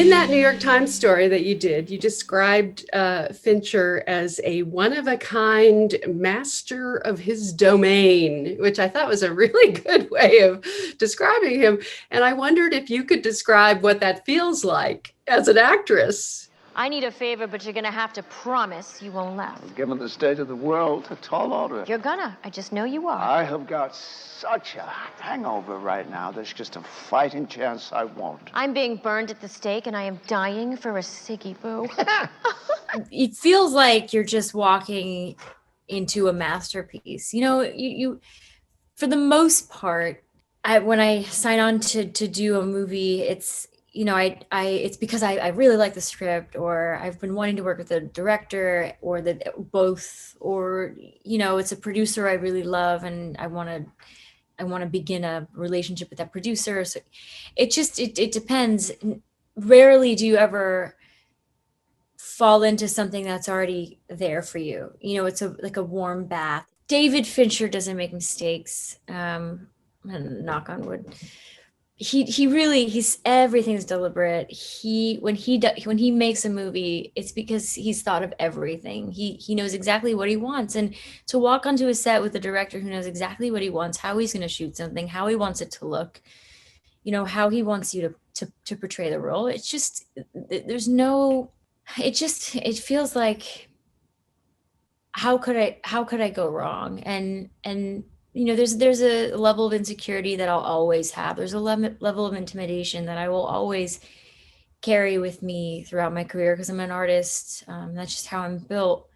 In that New York Times story that you did, you described Fincher as a one-of-a-kind master of his domain, which I thought was a really good way of describing him. And I wondered if you could describe what that feels like as an actress. I need a favor, but you're gonna have to promise you won't laugh. Given the state of the world, a tall order. You're gonna. I just know you are. I have got such a hangover right now. There's just a fighting chance I won't. I'm being burned at the stake, and I am dying for a ciggy, boo. It feels like you're just walking into a masterpiece. You know, you for the most part, when I sign on to do a movie, it's, you know, it's because I really like the script, or I've been wanting to work with the director, or both, or, you know, it's a producer I really love and I want to begin a relationship with that producer. So it depends. Rarely do you ever fall into something that's already there for you. You know, it's like a warm bath. David Fincher doesn't make mistakes. And knock on wood. He's everything's deliberate. When he makes a movie, it's because he's thought of everything. He knows exactly what he wants, and to walk onto a set with a director who knows exactly what he wants, how he's going to shoot something, how he wants it to look, you know, how he wants you to portray the role. It's just, it feels like, how could I go wrong? And you know, there's a level of insecurity that I'll always have. There's a level of intimidation that I will always carry with me throughout my career, because I'm an artist. That's just how I'm built.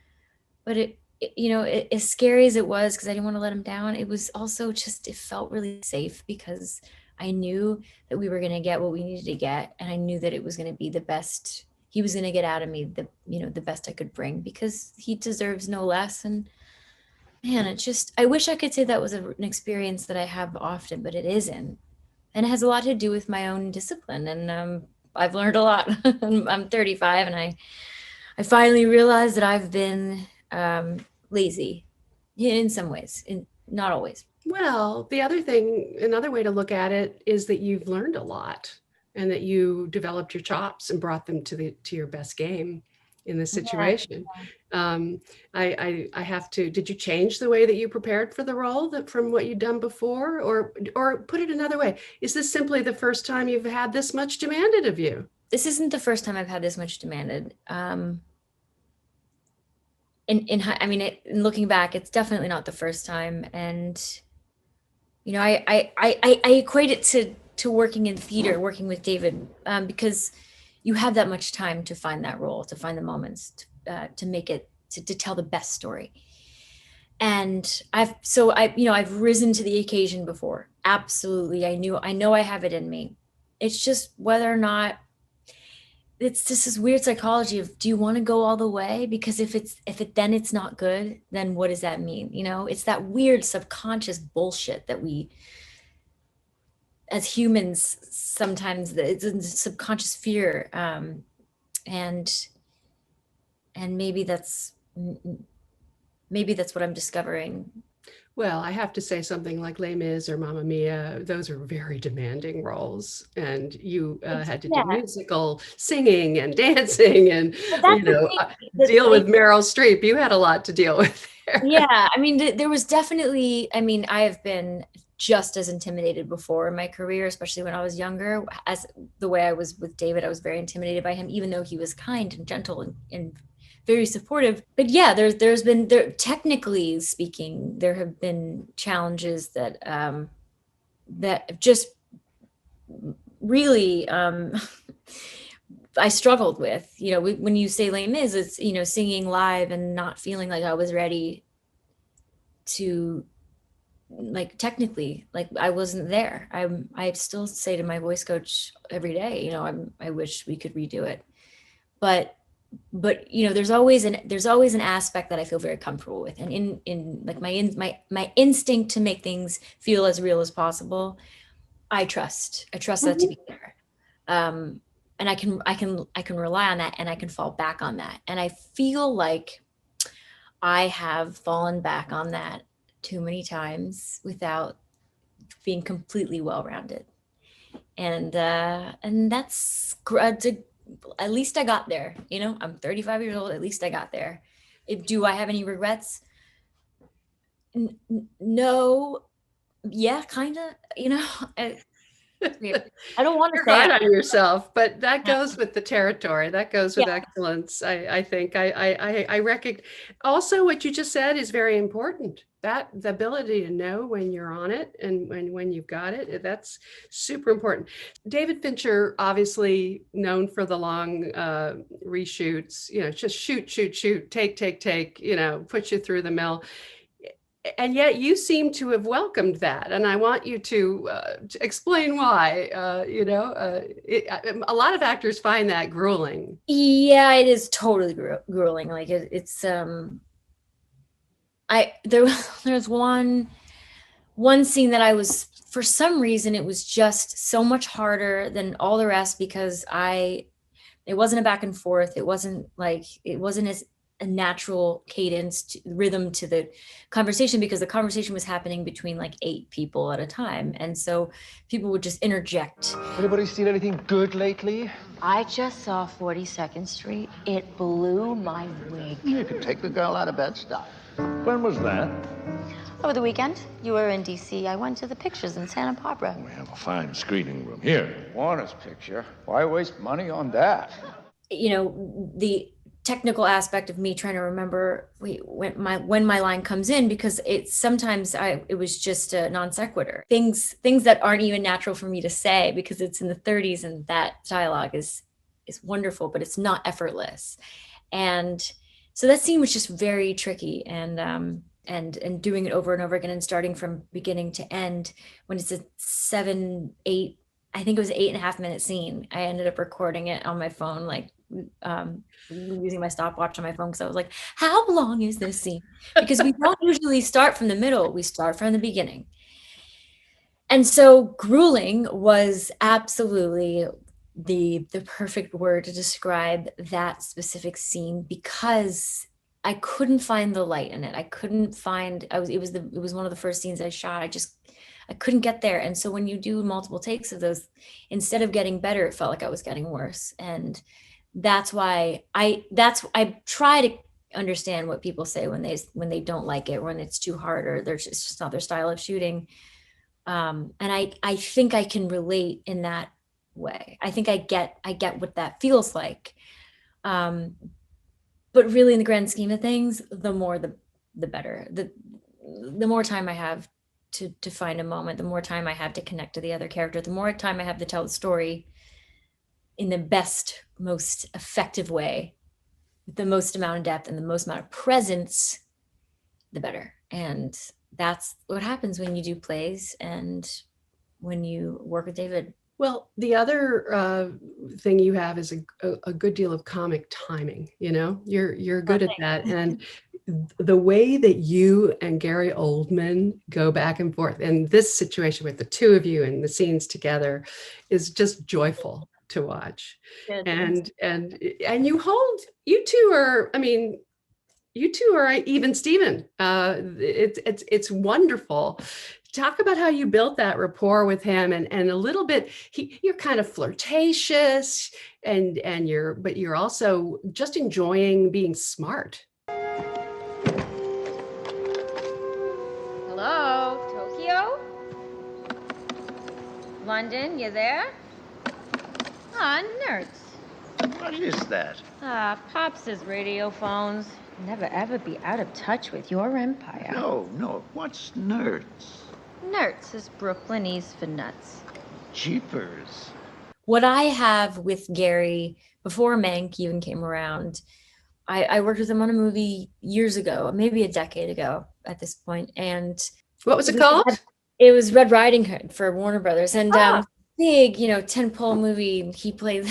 But you know, as scary as it was, because I didn't want to let him down, it was also just, it felt really safe, because I knew that we were going to get what we needed to get, and I knew that it was going to be the best. He was going to get out of me the best I could bring, because he deserves no less. And man, it's just, I wish I could say that was an experience that I have often, but it isn't. And it has a lot to do with my own discipline. And I've learned a lot. I'm 35, and I finally realized that I've been lazy in some ways, not always. Well, another way to look at it is that you've learned a lot, and that you developed your chops and brought them to your best game in this situation. Yeah. I have to, did you change the way that you prepared for the role from what you'd done before? Or put it another way, is this simply the first time you've had this much demanded of you? This isn't the first time I've had this much demanded. In looking back, it's definitely not the first time. And, you know, I equate it to working in theater, working with David, because you have that much time to find that role, to find the moments, to make it, to tell the best story. And I've risen to the occasion before. Absolutely. I know I have it in me. It's just whether or not, it's just this weird psychology of, do you want to go all the way? Because if then it's not good, then what does that mean? You know, it's that weird subconscious bullshit that we, as humans, sometimes it's a subconscious fear, and maybe that's what I'm discovering. Well, I have to say, something like Les Mis or Mamma Mia, those are very demanding roles, and you had to do musical singing and dancing, and deal with Meryl Streep. You had a lot to deal with there. Yeah, I mean, there was definitely. I mean, I have been just as intimidated before in my career, especially when I was younger. As the way I was with David, I was very intimidated by him, even though he was kind and gentle and very supportive. But yeah, there's been, technically speaking, there have been challenges that just really I struggled with. You know, when you say Les Mis, it's, you know, singing live and not feeling like I was ready to, like, technically, like, I wasn't there. I still say to my voice coach every day, you know, I wish we could redo it. But you know, there's always an aspect that I feel very comfortable with, and in like my instinct to make things feel as real as possible, I trust that to be there, and I can rely on that, and I can fall back on that, and I feel like I have fallen back on that too many times without being completely well-rounded, and that's at least I got there. You know, I'm 35 years old. At least I got there. Do I have any regrets? No. Yeah, kind of. You know, I don't want to You're say hard it. on yourself, but that Yeah. goes with the territory. That goes with Yeah. excellence. I think I recognize. Also, what you just said is very important. That the ability to know when you're on it and when you've got it, that's super important. David Fincher, obviously known for the long reshoots, you know, just shoot, shoot, shoot, take, you know, put you through the mill. And yet you seem to have welcomed that, and I want you to explain why. A lot of actors find that grueling. Yeah, it is totally grueling. Like it's there's one scene that I was, for some reason, it was just so much harder than all the rest because it wasn't a back and forth. It wasn't as a natural cadence rhythm to the conversation, because the conversation was happening between like 8 people at a time, and so people would just interject. Anybody seen anything good lately? I just saw 42nd Street. It blew my wig. You could take the girl out of Bed-Stuy. When was that? Over the weekend, you were in D.C. I went to the pictures in Santa Barbara. We have a fine screening room here. Warner's picture. Why waste money on that? You know, the technical aspect of me trying to remember when my line comes in, because it was just a non sequitur, things that aren't even natural for me to say because it's in the 30s, and that dialogue is wonderful, but it's not effortless. And so that scene was just very tricky, and doing it over and over again and starting from beginning to end, when it's a 7-8, I think it was an 8.5 minute scene. I ended up recording it on my phone, like using my stopwatch on my phone, because I was like, how long is this scene? Because we don't usually start from the middle, we start from the beginning. And so grueling was absolutely the perfect word to describe that specific scene, because I couldn't find the light in it. I couldn't find, it was one of the first scenes I shot. I couldn't get there. And so when you do multiple takes of those, instead of getting better, it felt like I was getting worse. And that's why I try to understand what people say when they don't like it, when it's too hard, or it's just not their style of shooting. And I think I can relate in that way. I think I get what that feels like. But really, in the grand scheme of things, the more the better. The more time I have to find a moment, the more time I have to connect to the other character, the more time I have to tell the story in the best, most effective way, with the most amount of depth and the most amount of presence, the better. And that's what happens when you do plays and when you work with David. Well, the other thing you have is a good deal of comic timing. You know, you're good at that, and the way that you and Gary Oldman go back and forth, and this situation with the two of you and the scenes together is just joyful to watch. Good. And you two are, I mean, you two are even Steven. It's wonderful. Talk about how you built that rapport with him, and a little bit, you're kind of flirtatious, and you're also just enjoying being smart. Hello, Tokyo? London, you there? Ah, nerds. What is that? Ah, Pops' radio phones. Never ever be out of touch with your empire. No. What's nerds? Nerds is Brooklynese for nuts. Jeepers. What I have with Gary, before Mank even came around, I worked with him on a movie years ago, maybe a decade ago at this point. And What was it called? It was Red Riding Hood for Warner Brothers. And big, tentpole movie. He played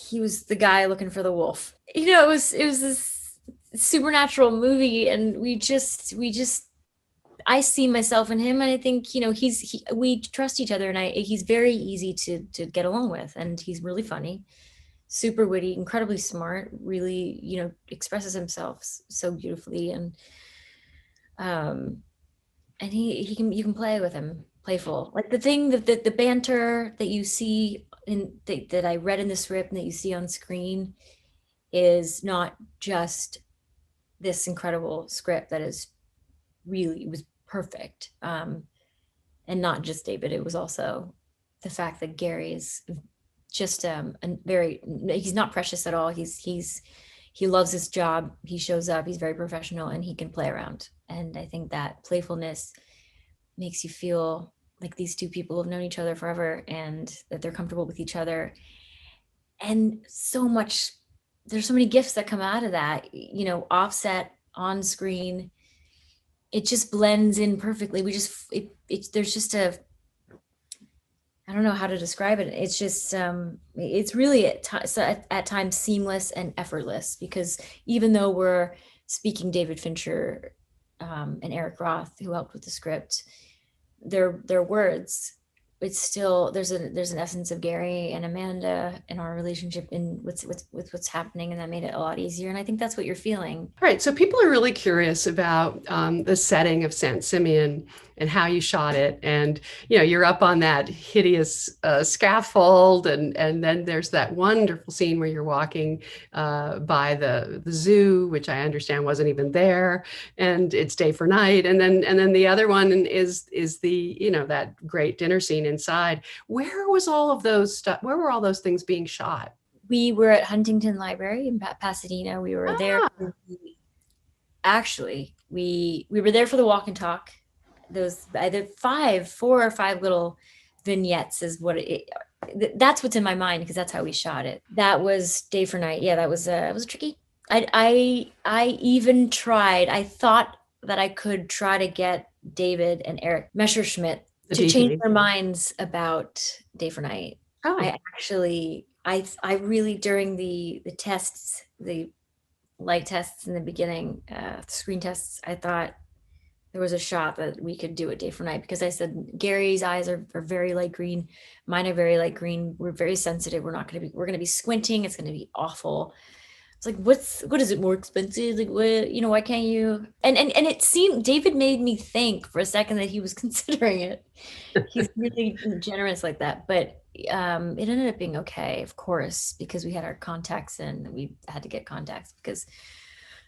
he was the guy looking for the wolf. It was this supernatural movie, and I see myself in him, and I think we trust each other, and he's very easy to get along with, and he's really funny, super witty, incredibly smart, really expresses himself so beautifully, and you can play with him playful. Like the thing the banter that you see that I read in the script and that you see on screen is not just this incredible script that is really, it was perfect. And not just David, it was also the fact that Gary is just he's not precious at all. He loves his job. He shows up, he's very professional, and he can play around. And I think that playfulness makes you feel like these two people have known each other forever and that they're comfortable with each other. And there's so many gifts that come out of that, offset, on screen. It just blends in perfectly. There's just I don't know how to describe it. It's just, it's really at times seamless and effortless, because even though we're speaking David Fincher and Eric Roth, who helped with the script, their words, it's still, there's an essence of Gary and Amanda in our relationship in with what's happening, and that made it a lot easier. And I think that's what you're feeling. All right. So people are really curious about the setting of Saint-Simeon and how you shot it. And, you're up on that hideous scaffold. And then there's that wonderful scene where you're walking by the zoo, which I understand wasn't even there. And it's day for night. And then the other one is the, that great dinner scene inside. Where was all of those stuff? Where were all those things being shot? We were at Huntington Library in Pasadena. We were there. Actually, we were there for the walk and talk. Those either 4 or 5 little vignettes is what that's what's in my mind, because that's how we shot it. That was day for night. Yeah, that was it was tricky. I even tried. I thought that I could try to get David and Eric Messerschmidt to change their minds about day for night. Oh. I really, during the tests, the light tests in the beginning, screen tests, I thought there was a shot that we could do it day for night, because I said Gary's eyes are very light green, mine are very light green. We're very sensitive. We're going to be squinting. It's going to be awful. It's like, what is it, more expensive? Like, what, why can't you? And it seemed, David made me think for a second that he was considering it. He's really generous like that, but it ended up being okay, of course, because we had our contacts in. We had to get contacts because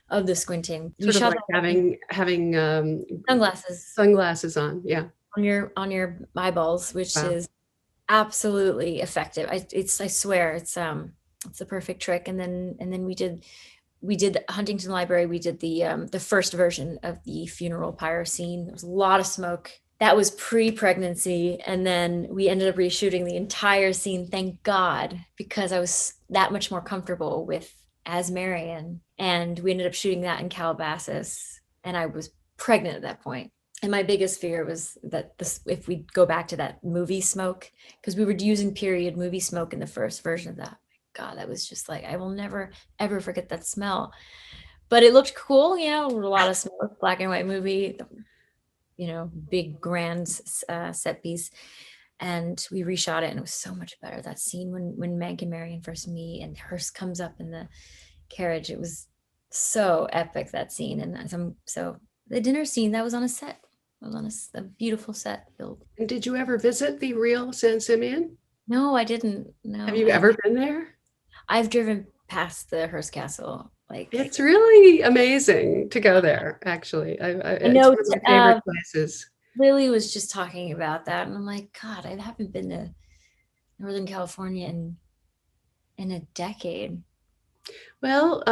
of the squinting. Sort of like having sunglasses on, yeah, on your eyeballs, which wow. is absolutely effective. I swear it's the perfect trick. And then we did Huntington Library. We did the first version of the funeral pyre scene. There was a lot of smoke. That was pre-pregnancy. And then we ended up reshooting the entire scene, thank God, because I was that much more comfortable as Marion. And we ended up shooting that in Calabasas. And I was pregnant at that point. And my biggest fear was that if we go back to that movie smoke, because we were using period movie smoke in the first version of that. God, that was just like, I will never, ever forget that smell. But it looked cool, a lot of smoke, black and white movie, big grand set piece. And we reshot it, and it was so much better. That scene when Mank and Marion first meet and Hearst comes up in the carriage, it was so epic, that scene. And so the dinner scene, that was on a set. It was on a beautiful set built. And did you ever visit the real Saint-Simeon? No, I didn't. No. Have you ever been there? I've driven past the Hearst Castle. Like, it's really amazing to go there. Actually, I know it's one of my favorite places. Lily was just talking about that, and I'm like, God, I haven't been to Northern California in a decade. Well,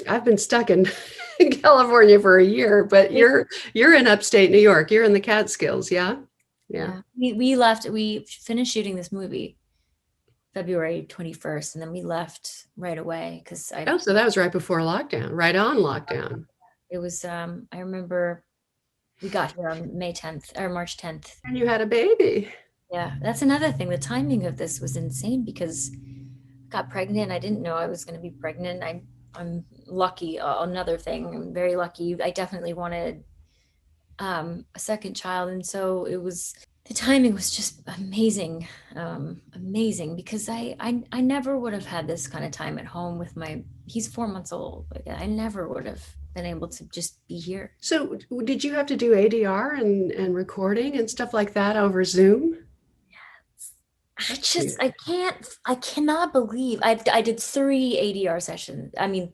I've been stuck in California for a year, but you're in upstate New York. You're in the Catskills, yeah? Yeah. We finished shooting this movie February 21st, and then we left right away because so that was right before lockdown, right on lockdown. It was I remember we got here on March 10th. And you had a baby. Yeah, that's another thing. The timing of this was insane because I got pregnant. I didn't know I was going to be pregnant. I'm lucky. Another thing, I'm very lucky. I definitely wanted a second child, and so the timing was just amazing, because I never would have had this kind of time at home with he's 4 months old. Like, I never would have been able to just be here. So did you have to do ADR and recording and stuff like that over Zoom? I cannot believe I did 3 ADR sessions. I mean,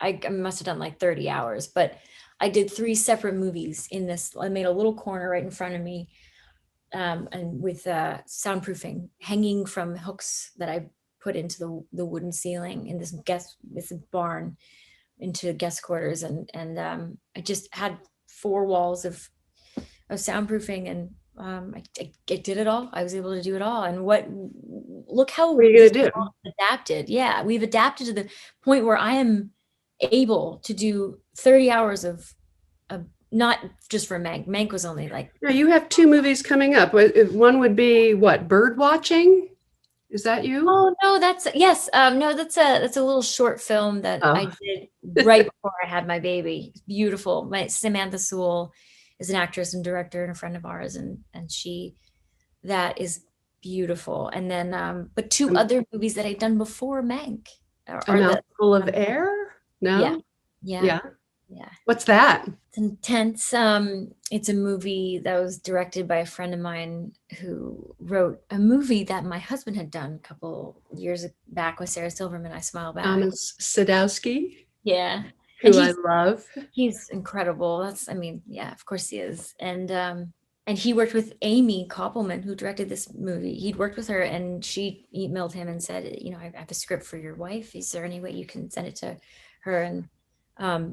I must have done like 30 hours, but I did 3 separate movies in this. I made a little corner right in front of me, and with soundproofing hanging from hooks that I put into the wooden ceiling in this barn into guest quarters, and I just had 4 walls of soundproofing, and I did it all. I was able to do it all. And look how What are you gonna do? adapted. Yeah, we've adapted to the point where I am able to do 30 hours of not just for Mank. Mank was only like. Now you have 2 movies coming up. One would be what? Bird watching? Is that you? Oh no, yes. No, that's a little short film that I did right before I had my baby. It's beautiful. Samantha Sewell is an actress and director and a friend of ours, and that is beautiful. And then but 2 other movies that I'd done before Mank A Mouthful of Air? No? Yeah. What's that? It's intense. It's a movie that was directed by a friend of mine who wrote a movie that my husband had done a couple years back with Sarah Silverman. I Smile Back. Thomas Sadowski. Yeah. Who I love. He's incredible. Of course he is. And he worked with Amy Koppelman, who directed this movie. He'd worked with her, and she emailed him and said, I have a script for your wife. Is there any way you can send it to her? And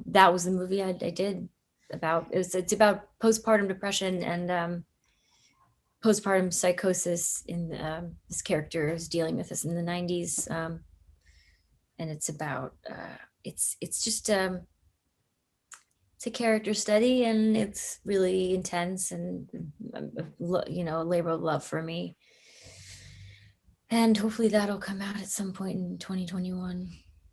that was the movie I did it's about postpartum depression and postpartum psychosis in this character is dealing with this in the 90s. And it's about it's just it's a character study, and it's really intense, and a labor of love for me. And hopefully that'll come out at some point in 2021.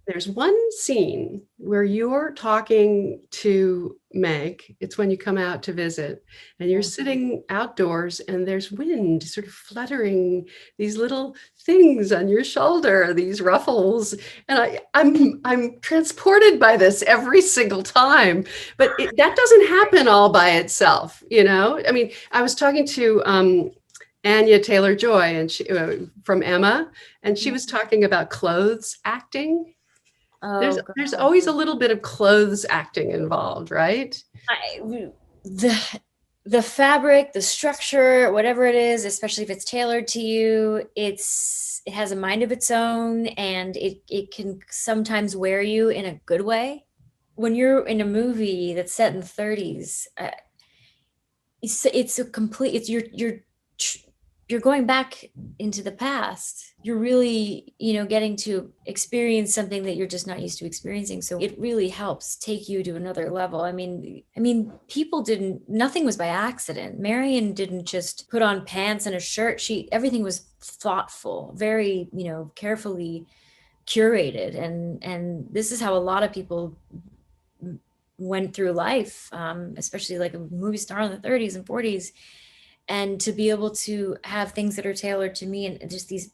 There's one scene where you're talking to Meg. It's when you come out to visit, and you're sitting outdoors, and there's wind sort of fluttering these little things on your shoulder, these ruffles. And I'm transported by this every single time. But that doesn't happen all by itself, I mean, I was talking to Anya Taylor-Joy, and she from Emma, and she was talking about clothes acting. There's always a little bit of clothes acting involved, right? The fabric, the structure, whatever it is, especially if it's tailored to you, it has a mind of its own, and it can sometimes wear you in a good way. When you're in a movie that's set in the 30s, you're going back into the past. You're really, getting to experience something that you're just not used to experiencing. So it really helps take you to another level. I mean, nothing was by accident. Marion didn't just put on pants and a shirt. Everything was thoughtful, very, carefully curated. And this is how a lot of people went through life, especially like a movie star in the 30s and 40s. And to be able to have things that are tailored to me, and just these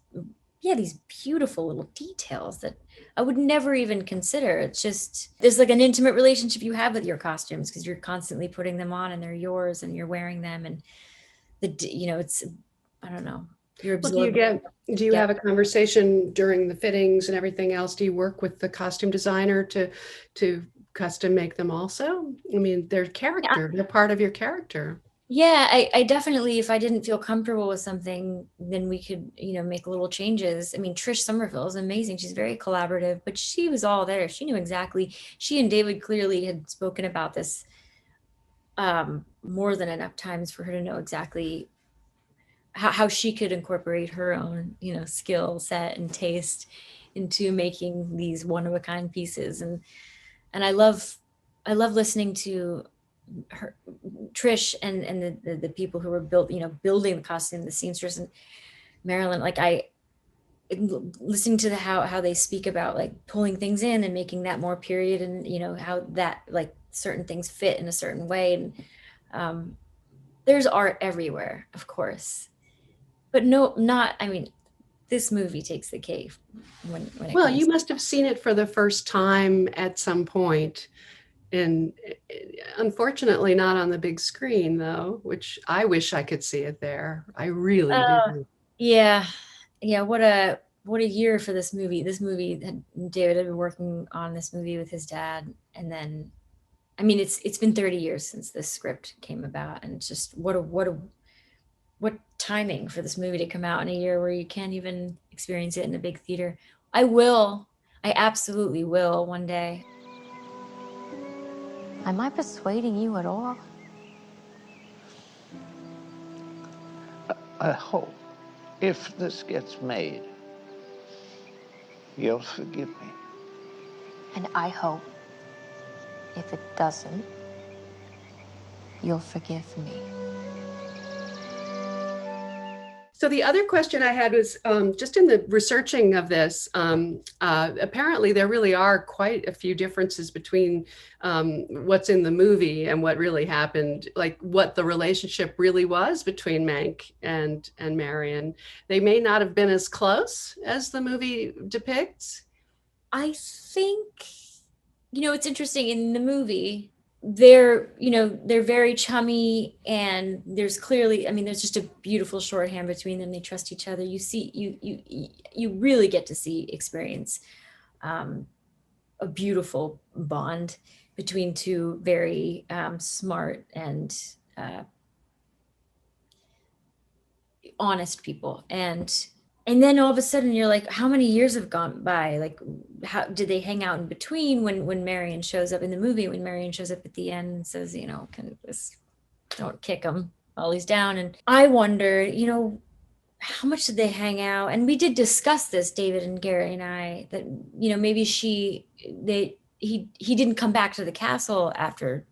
beautiful little details that I would never even consider. It's just, there's like an intimate relationship you have with your costumes, because you're constantly putting them on, and they're yours, and you're wearing them. And it's, I don't know. You're absorbing. Do you have a conversation during the fittings and everything else? Do you work with the costume designer to custom make them also? I mean, they're character. They're part of your character. Yeah, I definitely, if I didn't feel comfortable with something, then we could, make little changes. I mean, Trish Somerville is amazing. She's very collaborative, but she was all there. She knew exactly. She and David clearly had spoken about this more than enough times for her to know exactly how she could incorporate her own, skill set and taste into making these one-of-a-kind pieces. And I love listening to her, Trish, and the people who were building the costume, the seamstress, and Marilyn. Like, listening to how they speak about like pulling things in and making that more period, and how that like certain things fit in a certain way. And there's art everywhere, of course, but this movie takes the cake when it Well, comes you must have seen it for the first time at some point. And unfortunately not on the big screen though, which I wish I could see it there. I really do. Yeah. Yeah. What a year for this movie. David had been working on this movie with his dad. And then, I mean, it's been 30 years since this script came about. And it's just what timing for this movie to come out in a year where you can't even experience it in a big theater. I absolutely will one day. Am I persuading you at all? I hope if this gets made, you'll forgive me. And I hope if it doesn't, you'll forgive me. So the other question I had was just in the researching of this, apparently there really are quite a few differences between what's in the movie and what really happened, like what the relationship really was between Mank and Marion. They may not have been as close as the movie depicts. I think, it's interesting in the movie, they're very chummy, and there's clearly, there's just a beautiful shorthand between them. They trust each other. You really get to experience a beautiful bond between two very smart and honest people. And then all of a sudden you're like, how many years have gone by? Like, how did they hang out in between when Marion shows up in the movie, when Marion shows up at the end and says, don't kick him while he's down. And I wonder, how much did they hang out? And we did discuss this, David and Gary and I, that, maybe he didn't come back to the castle after,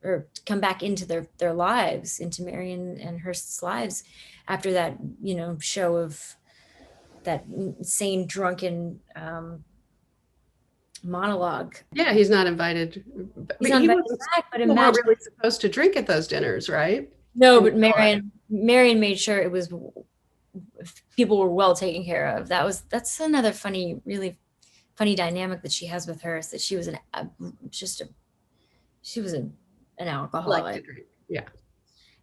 or come back into their lives, into Marion and Hurst's lives after that, show of that insane drunken monologue. Yeah, he's not invited. He's not invited back, but people weren't really supposed to drink at those dinners, right? No, but Marion made sure it was, people were well taken care of. That's another really funny dynamic that she has with her, is that she was an alcoholic. Like to drink. Yeah.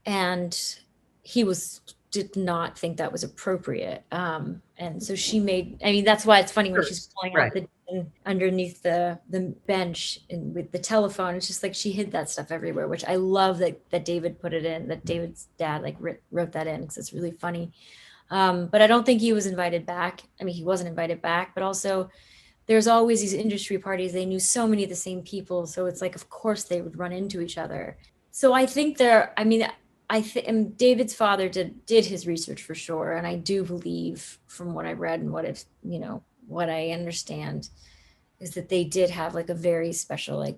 And he did not think that was appropriate. And so she made, that's why it's funny when she's pulling out the underneath the bench and with the telephone, it's just like she hid that stuff everywhere, which I love that David put it in, that David's dad wrote that in, because it's really funny. But I don't think he was invited back. He wasn't invited back, but also there's always these industry parties. They knew so many of the same people. So it's like, of course they would run into each other. So I think and David's father did his research for sure. And I do believe, from what I read and what I understand, is that they did have like a very special, like,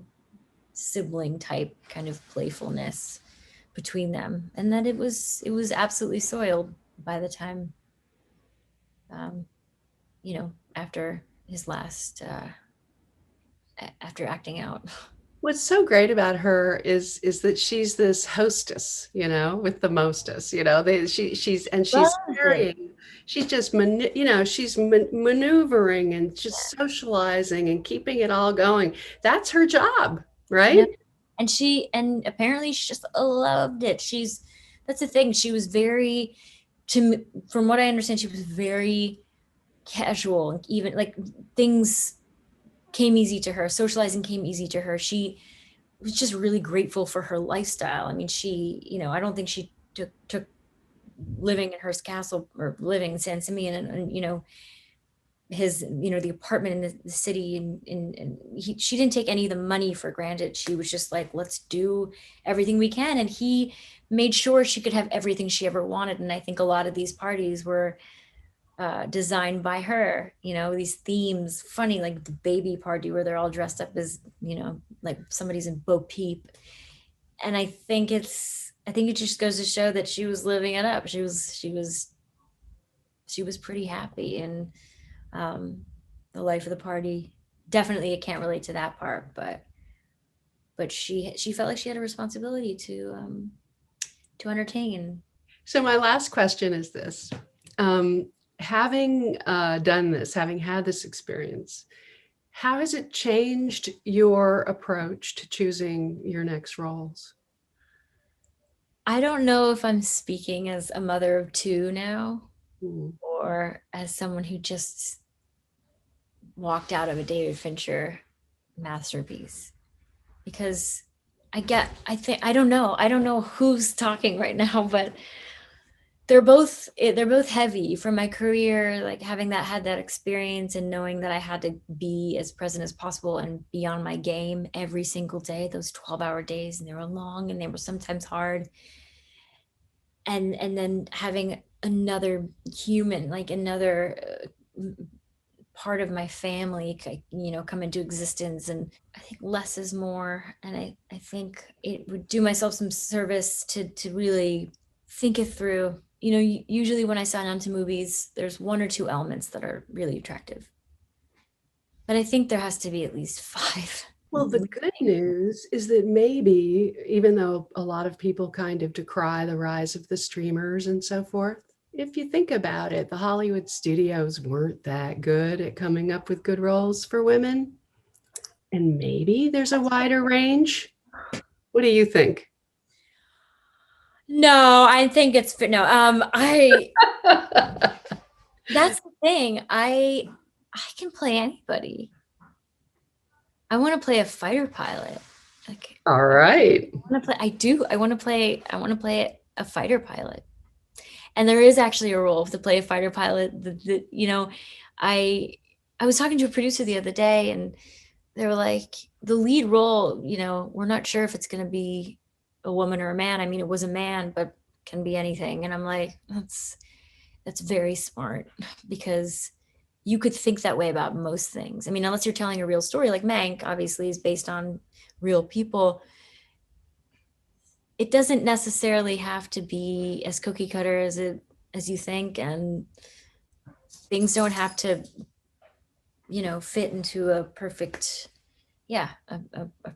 sibling type kind of playfulness between them. And that it was absolutely soiled by the time, after his last, after acting out. What's so great about her is that she's this hostess, with the mostest, she's carrying, she's just, she's maneuvering and just socializing and keeping it all going. That's her job, right? And apparently she just loved it. That's the thing. She was from what I understand, she was very casual, and even like things came easy to her. Socializing came easy to her. She was just really grateful for her lifestyle. I don't think she took living in Hearst Castle or living in San Simeon and his, the apartment in the city, and she didn't take any of the money for granted. She was just like, let's do everything we can. And he made sure she could have everything she ever wanted. And I think a lot of these parties were designed by her, these themes, funny, like the baby party where they're all dressed up as, like somebody's in Bo Peep. And I think it just goes to show that she was living it up. She was pretty happy in the life of the party. Definitely, I can't relate to that part, but she felt like she had a responsibility to entertain. So my last question is this. Having done this, having had this experience, How has it changed your approach to choosing your next roles? I don't know if I'm speaking as a mother of two now, Mm. or as someone who just walked out of a David Fincher masterpiece, because I don't know who's talking right now, but they're both heavy for my career, like had that experience and knowing that I had to be as present as possible and be on my game every single day, those 12-hour days, and they were long and they were sometimes hard. And then having another human, like another part of my family, come into existence. And I think less is more. And I think it would do myself some service to really think it through. Usually when I sign on to movies, there's one or two elements that are really attractive. But I think there has to be at least 5. Well, the good news is that maybe, even though a lot of people kind of decry the rise of the streamers and so forth, if you think about it, the Hollywood studios weren't that good at coming up with good roles for women. And maybe there's a wider range. What do you think? No, I think it's no. That's the thing. I can play anybody. I want to play a fighter pilot. Like, all right. I want to play a fighter pilot. And there is actually a role to play a fighter pilot. I was talking to a producer the other day, and they were like, the lead role, we're not sure if it's going to be a woman or a man. I mean, it was a man, but can be anything. And I'm like, that's very smart, because you could think that way about most things. I mean, unless you're telling a real story, like Mank obviously is based on real people. It doesn't necessarily have to be as cookie cutter as you think, and things don't have to, fit into a perfect, a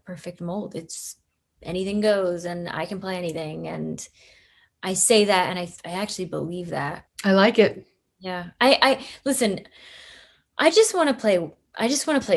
perfect mold. It's anything goes, and I can play anything. And I say that, and I actually believe that. I like it. Yeah. I listen, I just want to play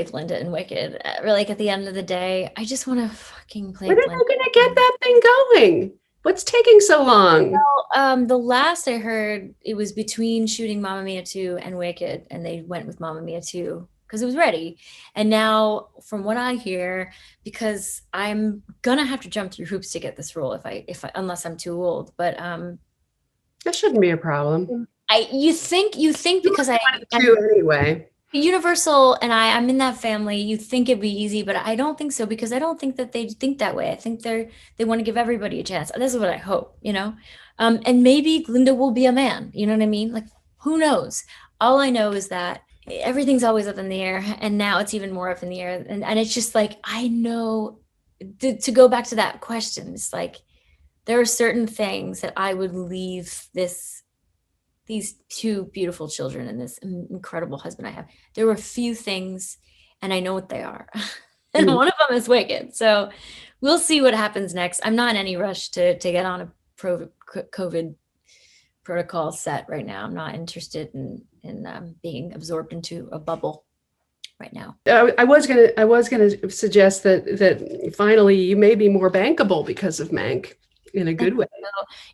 Glinda in Wicked. Like, at the end of the day, I just want to fucking play When are Glinda. they going to get that thing going? What's taking so long? Well, the last I heard, it was between shooting Mamma Mia 2 and Wicked, and they went with Mamma Mia 2 because it was ready. And now, from what I hear, because I'm gonna have to jump through hoops to get this role, if I unless I'm too old. But that shouldn't be a problem. You think because I do anyway. Universal and I'm in that family, you think it'd be easy, but I don't think so, because I don't think that they think that way. I think they want to give everybody a chance. This is what I hope, and maybe Glinda will be a man, you know what I mean? Like, who knows? All I know is that everything's always up in the air, and now it's even more up in the air. And it's just like, I know, to go back to that question, it's like, there are certain things that I would leave these 2 beautiful children and this incredible husband I have. There were a few things, and I know what they are. And one of them is Wicked. So we'll see what happens next. I'm not in any rush to get on a COVID protocol set right now. I'm not interested in being absorbed into a bubble right now. I was gonna suggest that finally you may be more bankable because of Mank. In a good way.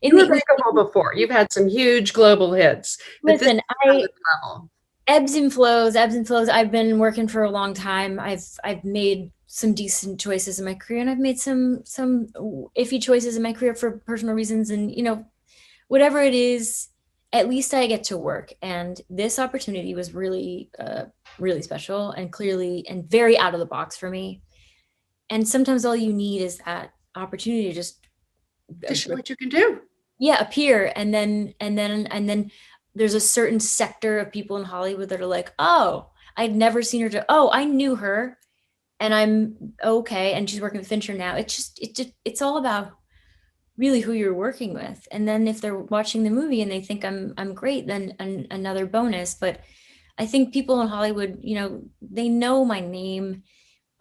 You were bankable before. You've had some huge global hits. Listen, ebbs and flows. I've been working for a long time. I've made some decent choices in my career, and I've made some iffy choices in my career for personal reasons. And whatever it is, at least I get to work. And this opportunity was really, really special, and clearly and very out of the box for me. And sometimes all you need is that opportunity to just show what you can do. Appear, and then there's a certain sector of people in Hollywood that are like, oh, I'd never seen her I knew her, and I'm okay, and she's working with Fincher now. It's all about really who you're working with. And then if they're watching the movie and they think I'm great, then another bonus. But I think people in Hollywood, they know my name.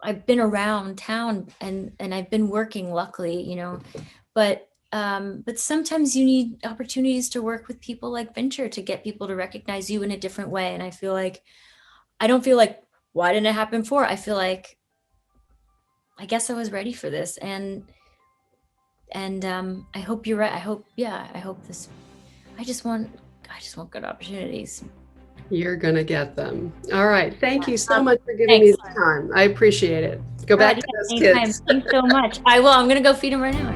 I've been around town, and I've been working, luckily, but sometimes you need opportunities to work with people like Fincher to get people to recognize you in a different way. And I don't feel like why didn't it happen before? I feel like, I guess I was ready for this, and I hope you're right. I hope this. I just want good opportunities. You're going to get them. All right. Thank you so much for giving me the time. I appreciate it. Go back to those kids. Thanks so much. I will. I'm going to go feed them right now.